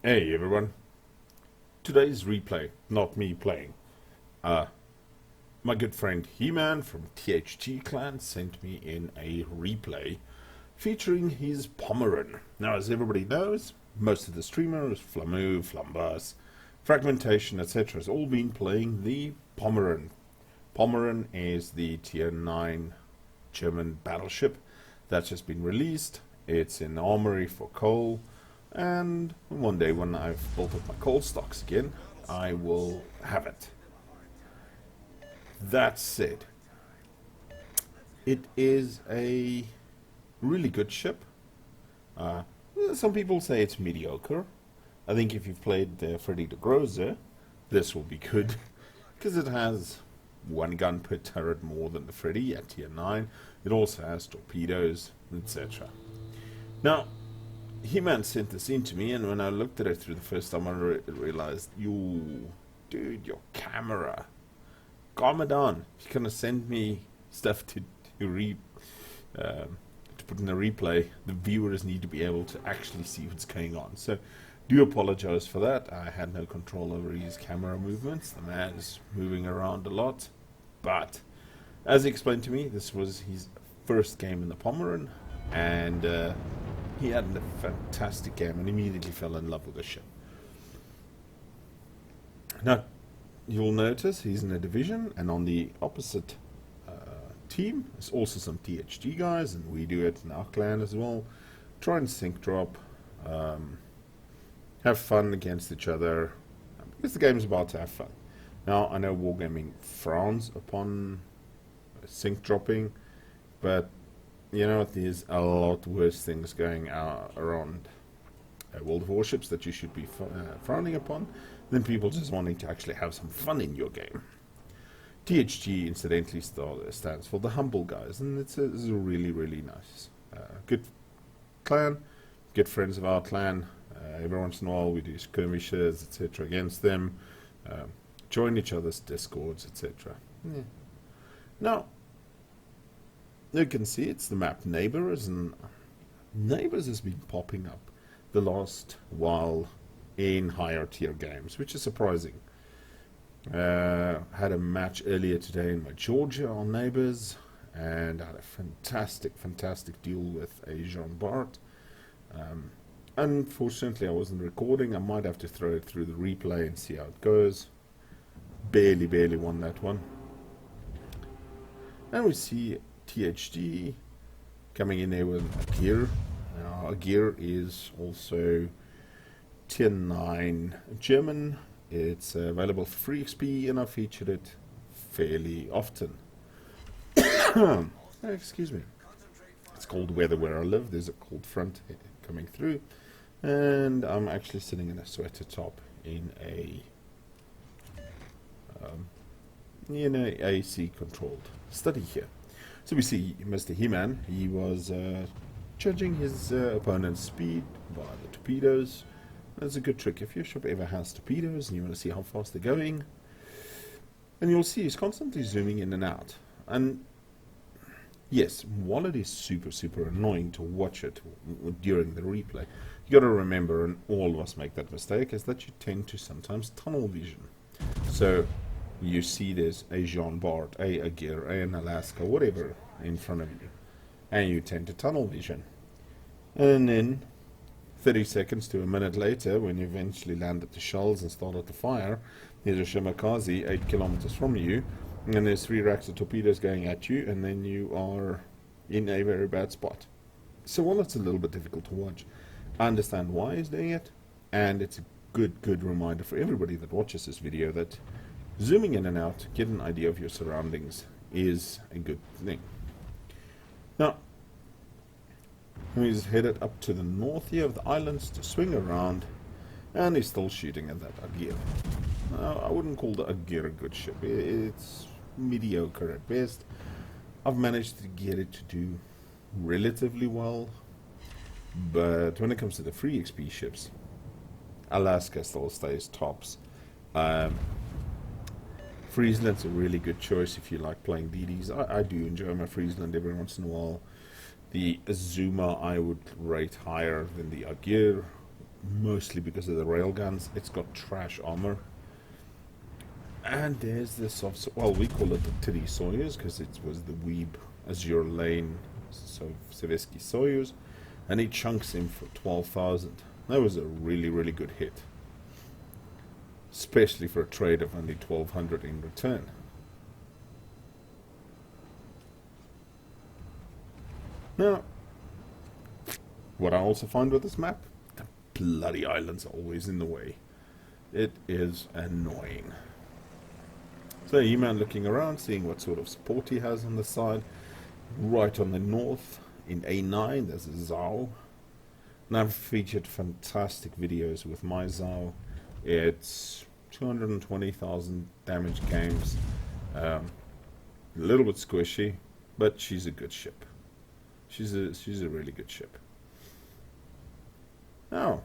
Hey everyone, today's replay, not me playing. My good friend He-Man from THT Clan sent me in a replay featuring his Pommern. Now, as everybody knows, most of the streamers, Flamu, Flambas, Fragmentation, etc. has all been playing the Pommern. Pommern is the tier 9 German battleship that's just been released. It's in the armory for coal. And one day when I've built up my coal stocks again, I will have it. That said, it is a really good ship. Some people say it's mediocre. I think if you've played Freddy the Grozer, this will be good. Because it has one gun per turret more than the Freddy at tier 9. It also has torpedoes, etc. Now, He-Man sent this in to me, and when I looked at it through the first time, I realized, dude, your camera. Calm it down. If you're gonna send me stuff to put in a replay, the viewers need to be able to actually see what's going on. So, do apologize for that. I had no control over his camera movements. The man is moving around a lot. But, as he explained to me, this was his first game in the Pommern, and he had a fantastic game and immediately fell in love with the ship. Now, you'll notice he's in a division, and on the opposite team, there's also some THG guys, and we do it in our clan as well. Try and sync drop, have fun against each other, because the game's about to have fun. Now, I know Wargaming frowns upon sync dropping, but you know, there's a lot worse things going around World of Warships that you should be frowning upon than people just wanting to actually have some fun in your game. THG, incidentally, stands for the humble guys, and it's a really, really nice, good clan, good friends of our clan. Every once in a while we do skirmishes, etc. against them, join each other's discords, etc. Yeah. Now, you can see it's the map Neighbors, and Neighbors has been popping up the last while in higher tier games, which is surprising. Had a match earlier today in my Georgia on Neighbors, and had a fantastic deal with a Jean Bart. Unfortunately, I wasn't recording. I might have to throw it through the replay and see how it goes. Barely won that one. And we see THG coming in there with a gear. Now, a gear is also tier 9 German. It's available for free XP, and I featured it fairly often. Excuse me. It's cold weather where I live. There's a cold front coming through, and I'm actually sitting in a sweater top in a AC controlled study here. So we see Mr. He-Man. He was judging his opponent's speed by the torpedoes. That's a good trick. If your ship ever has torpedoes and you want to see how fast they're going, and you'll see he's constantly zooming in and out. And yes, while it is super annoying to watch it during the replay, you got to remember, and all of us make that mistake, is that you tend to sometimes tunnel vision. So you see there's a Jean Bart, a Gear, an Alaska, whatever in front of you, and you tend to tunnel vision. And then 30 seconds to a minute later, when you eventually land at the shells and start at the fire, there's a Shimakaze 8 kilometers from you, and there's 3 racks of torpedoes going at you, and then you are in a very bad spot. So while it's a little bit difficult to watch, I understand why he's doing it, and it's a good reminder for everybody that watches this video that zooming in and out, get an idea of your surroundings, is a good thing. Now, he's headed up to the north here of the islands to swing around, and he's still shooting at that Agir. I wouldn't call the Agir a good ship. It's mediocre at best. I've managed to get it to do relatively well, but when it comes to the free XP ships, Alaska still stays tops. Friesland's a really good choice if you like playing DDs. I do enjoy my Friesland every once in a while. The Azuma I would rate higher than the Agir. mostly because of the railguns. It's got trash armor. And there's the soft, well, we call it the Titty Soyuz because it was the Weeb Azure Lane Sovietsky Soyuz, and he chunks him for 12,000. That was a really, really good hit, especially for a trade of only 1,200 in return. Now, what I also find with this map, the bloody islands are always in the way. It is annoying. So He-Man looking around, seeing what sort of support he has on the side. Right on the north, in A9, there's a Zao. And I've featured fantastic videos with my Zao. It's 220,000 damage games. A little bit squishy, but she's a good ship. She's a really good ship. Now,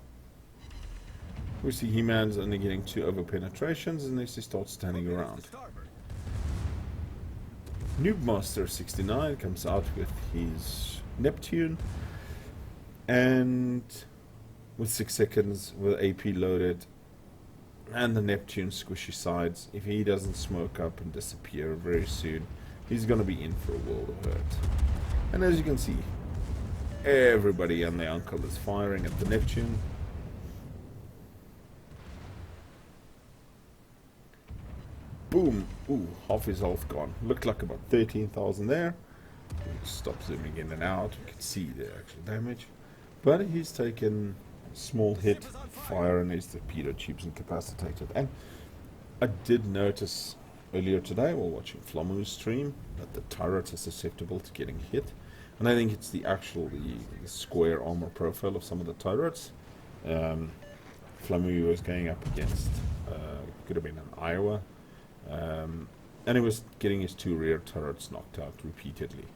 we see He-Man's only getting 2 over penetrations unless he starts standing around. Noobmaster 69 comes out with his Neptune, and with 6 seconds with AP loaded and the Neptune squishy sides, if he doesn't smoke up and disappear very soon, he's going to be in for a world of hurt. And as you can see, everybody and their uncle is firing at the Neptune. Boom! Ooh, half his health gone. Looked like about 13,000 there. Stop zooming in and out. You can see the actual damage. But he's taken a small hit, fire, and his torpedo tubes incapacitated. And I did notice earlier today while watching Flamu's stream that the turrets are susceptible to getting hit. And I think it's the square armor profile of some of the turrets. Flamu was going up against, could have been an Iowa. And he was getting his 2 rear turrets knocked out repeatedly.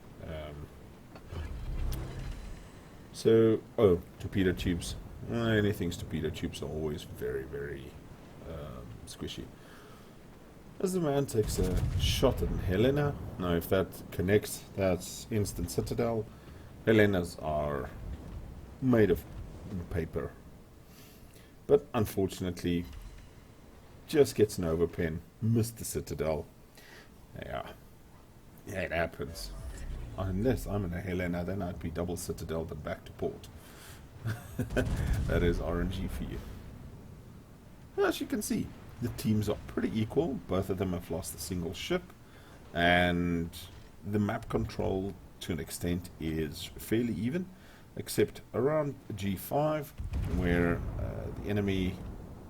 Torpedo tubes. Anything's torpedo tubes are always very, very squishy. As the man takes a shot at Helena. Now, if that connects, that's instant Citadel. Helenas are made of paper. But unfortunately, just gets an overpen. Missed the Citadel. Yeah, it happens. Unless I'm in a Helena, then I'd be double Citadel and back to port. That is RNG for you. As you can see, the teams are pretty equal. Both of them have lost a single ship. And the map control, to an extent, is fairly even. Except around G5, where the enemy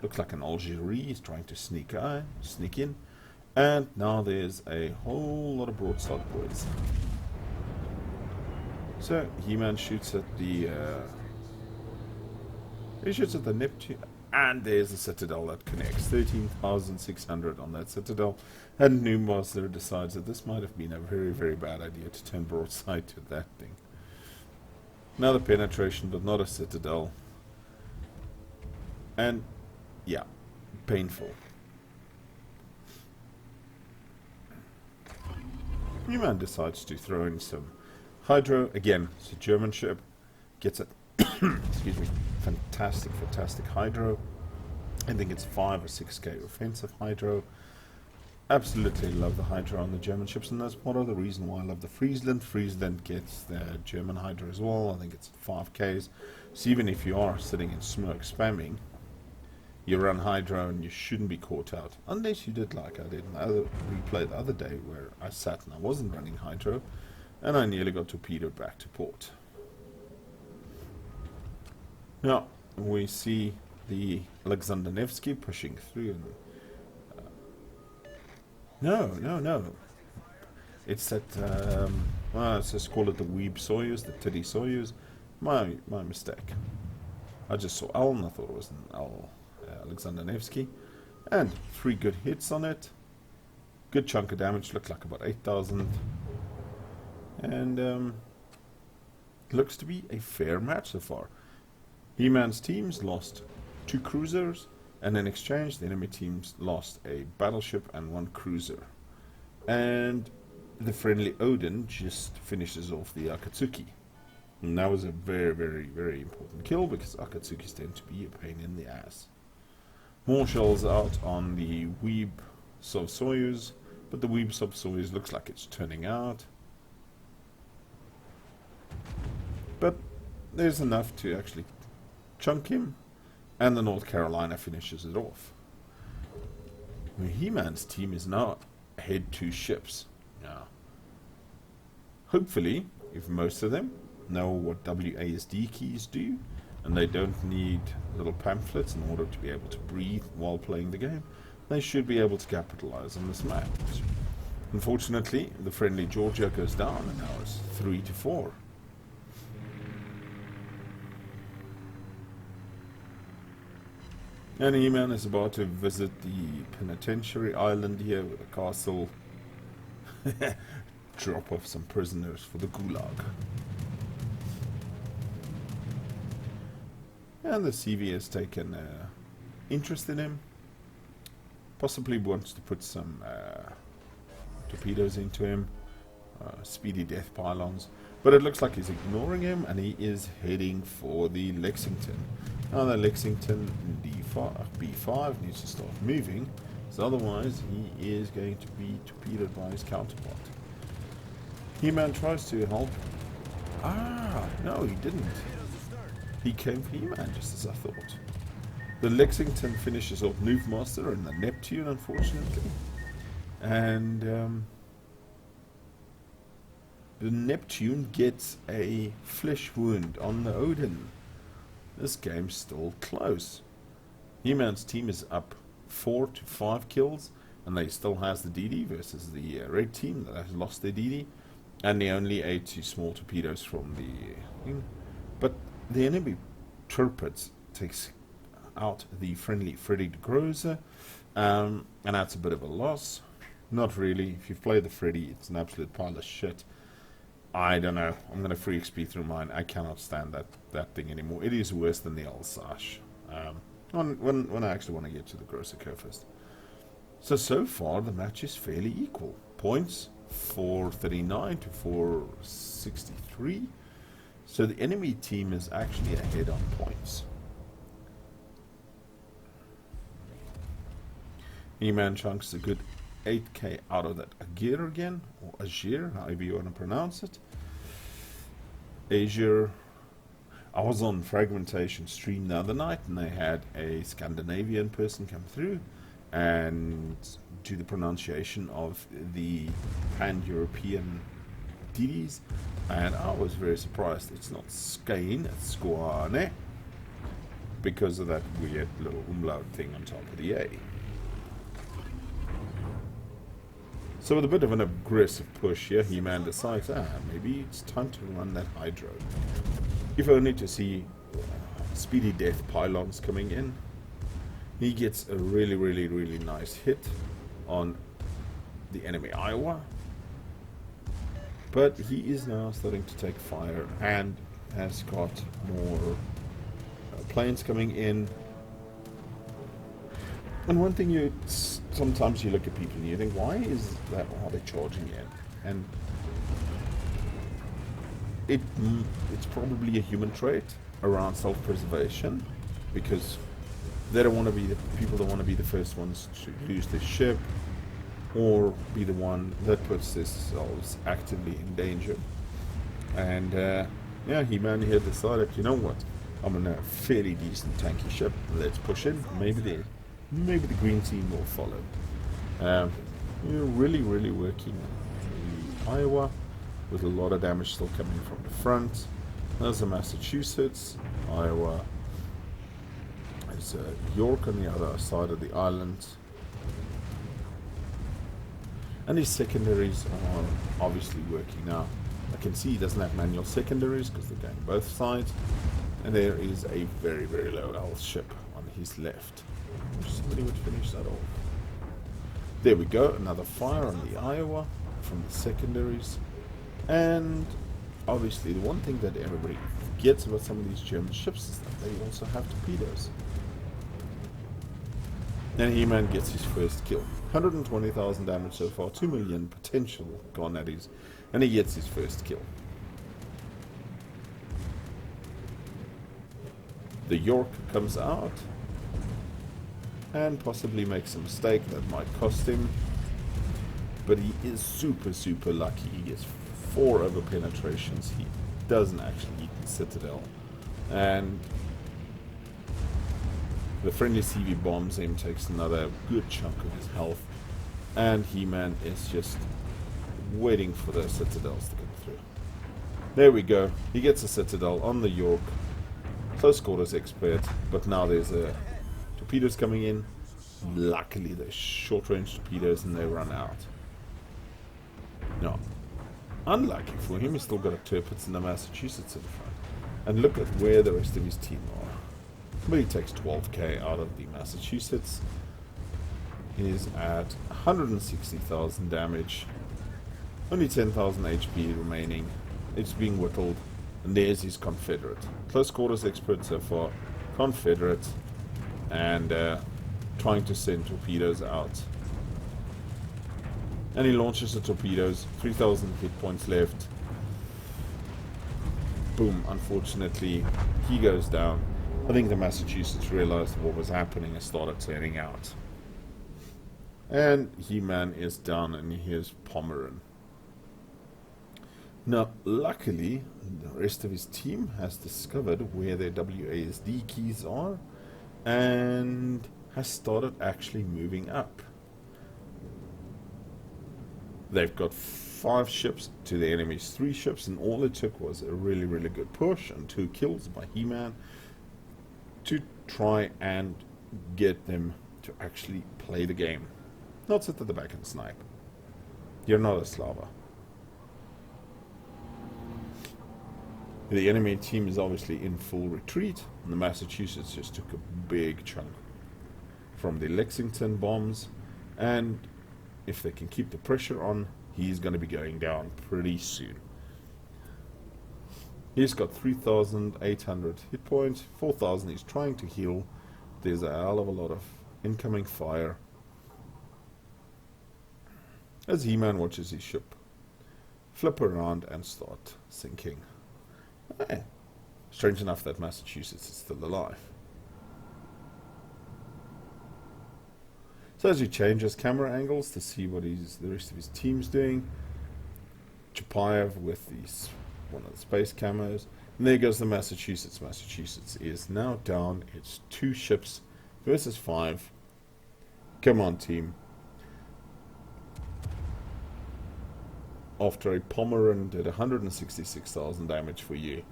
looks like an Algerie is trying to sneak in. And now there's a whole lot of broadside boys. So He-Man shoots at the Neptune, and there's a Citadel that connects. 13,600 on that Citadel. And Noobmaster decides that this might have been a very, very bad idea to turn broadside to that thing. Another penetration, but not a Citadel. And yeah, painful. He-Man decides to throw in some Hydro. Again, it's a German ship. Gets it. Excuse me. Fantastic Hydro. I think it's 5 or 6k offensive Hydro. Absolutely love the Hydro on the German ships, and that's part of the reason why I love the Friesland. Friesland gets the German Hydro as well. I think it's 5ks. So even if you are sitting in smoke spamming, you run Hydro and you shouldn't be caught out. Unless you did like I did in the other replay the other day where I sat and I wasn't running Hydro and I nearly got torpedoed back to port. Now we see the Alexander Nevsky pushing through. No. It's that, let's just call it the Weeb Soyuz, the Titty Soyuz. My mistake. I just saw L and I thought it was an L. Alexander Nevsky, and 3 good hits on it. Good chunk of damage, looked like about 8,000, and looks to be a fair match so far. He-Man's teams lost 2 cruisers, and in exchange the enemy teams lost a battleship and 1 cruiser. And the friendly Odin just finishes off the Akatsuki. And that was a very, very, very important kill because Akatsukis tend to be a pain in the ass. More shells out on the Weeb Sov-Soyuz, but the Weeb Sov-Soyuz looks like it's turning out. But there's enough to actually chunk him, and the North Carolina finishes it off. He-Man's team is now ahead 2 ships. Now, hopefully, if most of them know what WASD keys do, and they don't need little pamphlets in order to be able to breathe while playing the game, they should be able to capitalize on this match. Unfortunately, the friendly Georgia goes down, and now it's 3-4. And He-Man is about to visit the penitentiary island here with a castle. Drop off some prisoners for the Gulag. And the CV has taken interest in him. Possibly wants to put some torpedoes into him. Speedy death pylons. But it looks like he's ignoring him, and he is heading for the Lexington. Now the Lexington B5 needs to start moving, so otherwise he is going to be torpedoed by his counterpart. He-Man tries to help. No, he didn't. He came for He-Man, just as I thought. The Lexington finishes off Noofmaster and the Neptune, unfortunately. And the Neptune gets a flesh wound on the Odin. This game's still close. He-Man's team is up 4-5 kills, and they still has the DD versus the red team that has lost their DD, and they only ate 2 small torpedoes from the thing. But the enemy torpedoes takes out the friendly Freddy de Groza, and that's a bit of a loss. Not really. If you've played the Freddy, it's an absolute pile of shit. I don't know. I'm going to free XP through mine. I cannot stand that thing anymore. It is worse than the Alsace. When I actually want to get to the Grosser Kurfürst. So far, the match is fairly equal. Points, 439 to 463. So the enemy team is actually ahead on points. He-Man chunks a good 8k out of that Agir again, or Agir, however you want to pronounce it. Agir. I was on Fragmentation stream the other night, and they had a Scandinavian person come through and do the pronunciation of the pan-European DDs, and I was very surprised. It's not Skane, it's Squane, because of that weird little umlaut thing on top of the A. So with a bit of an aggressive push here, He-Man decides, maybe it's time to run that Hydro. If only to see speedy death pylons coming in. He gets a really, really, really nice hit on the enemy Iowa. But he is now starting to take fire and has got more planes coming in. And one thing sometimes you look at people and you think, why are they charging in? And it's probably a human trait around self-preservation, because they don't want to be the people that want to be the first ones to lose their ship or be the one that puts themselves actively in danger. And He-Man here decided, you know what, I'm in a fairly decent tanky ship, let's push in, maybe the green team will follow. We're really, really working the Iowa with a lot of damage still coming from the front. There's a Massachusetts, Iowa. There's York on the other side of the island. And his secondaries are obviously working now. I can see he doesn't have manual secondaries because they're going both sides. And there is a very, very low health ship on his left. Somebody would finish that off. There we go, another fire on the Iowa from the secondaries. And obviously the one thing that everybody forgets about some of these German ships is that they also have torpedoes. And He-Man gets his first kill. 120,000 damage so far, 2 million potential gone at his, and he gets his first kill. The York comes out and possibly makes a mistake that might cost him. But he is super, super lucky. He gets 4 over penetrations. He doesn't actually eat the Citadel. And the friendly CV bombs him, takes another good chunk of his health. And He-Man is just waiting for the Citadels to come through. There we go. He gets a Citadel on the York. Close quarters expert. But now there's torpedoes coming in. Luckily, they're short-range torpedoes and they run out. No. Unlucky for him, he's still got a Tirpitz and the Massachusetts in the front. And look at where the rest of his team are. But he takes 12k out of the Massachusetts. He's at 160,000 damage. Only 10,000 HP remaining. It's being whittled. And there's his Confederate. Close quarters expert so far. Confederate. And trying to send torpedoes out. And he launches the torpedoes. 3,000 hit points left. Boom. Unfortunately, he goes down. I think the Massachusetts realized what was happening and started turning out. And He-Man is down, and here's Pommern. Now, luckily, the rest of his team has discovered where their WASD keys are and has started actually moving up. They've got 5 ships to the enemy's 3 ships, and all it took was a really, really good push and 2 kills by He-Man to try and get them to actually play the game. Not sit at the back and snipe. You're not a Slava. The enemy team is obviously in full retreat, and the Massachusetts just took a big chunk from the Lexington bombs, and if they can keep the pressure on, he's going to be going down pretty soon. He's got 3,800 hit points, 4,000 he's trying to heal. There's a hell of a lot of incoming fire as He-Man watches his ship flip around and start sinking. Strange enough that Massachusetts is still alive. So as he changes camera angles to see what the rest of his team's doing, Chapayev with one of the space cameras, and there goes the Massachusetts. Massachusetts is now down. It's 2 ships versus 5. Come on, team. After a Pommern did 166,000 damage for you,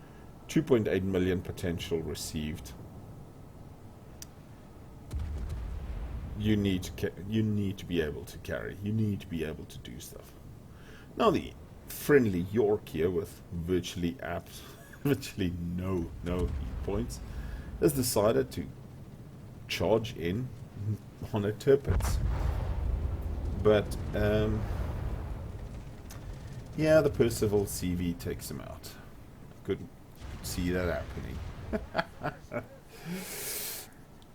2.8 million potential received. You need to be able to carry. You need to be able to do stuff. Now the friendly York here with virtually no hit points has decided to charge in on a Tirpitz. But yeah, the Percival CV takes him out. Couldn't see that happening.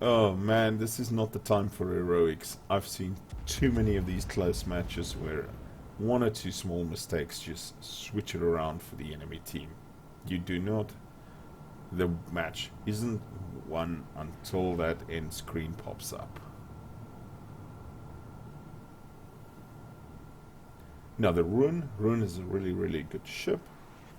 Oh man, this is not the time for heroics. I've seen too many of these close matches where 1 or 2 small mistakes just switch it around for the enemy team. You do not. The match isn't won until that end screen pops up. Now the Ruin is a really, really good ship.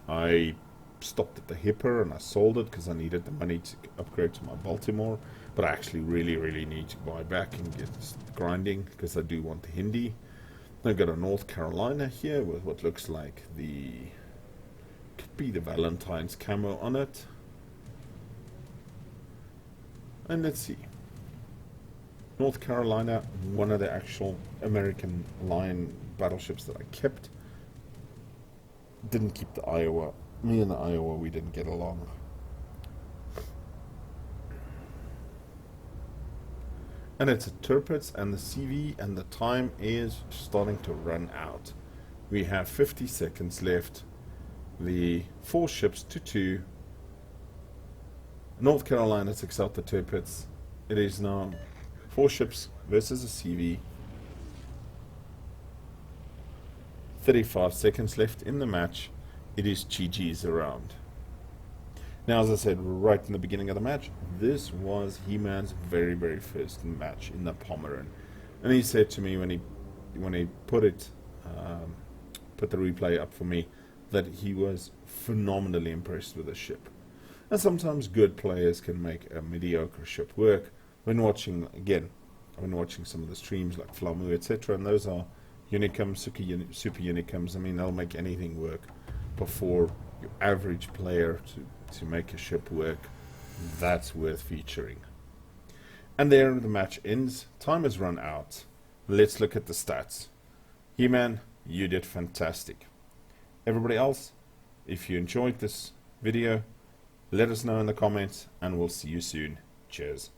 I stopped at the Hipper and I sold it because I needed the money to upgrade to my Baltimore. But I actually really, really need to buy back and get grinding because I do want the Hindi. I've got a North Carolina here with what looks like could be the Valentine's camo on it. And let's see. North Carolina, one of the actual American line battleships that I kept. Didn't keep the Iowa. Me and the Iowa, we didn't get along. And it's a Tirpitz and the CV, and the time is starting to run out. We have 50 seconds left. The 4 ships to 2. North Carolina takes out the Tirpitz. It is now 4 ships versus a CV. 35 seconds left in the match. It is GG's around. Now, as I said right in the beginning of the match, this was He-Man's very, very first match in the Pommern. And he said to me when he put the replay up for me, that he was phenomenally impressed with the ship. And sometimes good players can make a mediocre ship work. When watching some of the streams like Flamu, etc., and those are Unicums, super Unicums, I mean, they'll make anything work. Before your average player to make a ship work, that's worth featuring. And there the match ends. Time has run out. Let's look at the stats. He-Man, you did fantastic. Everybody else, if you enjoyed this video, let us know in the comments, and we'll see you soon. Cheers.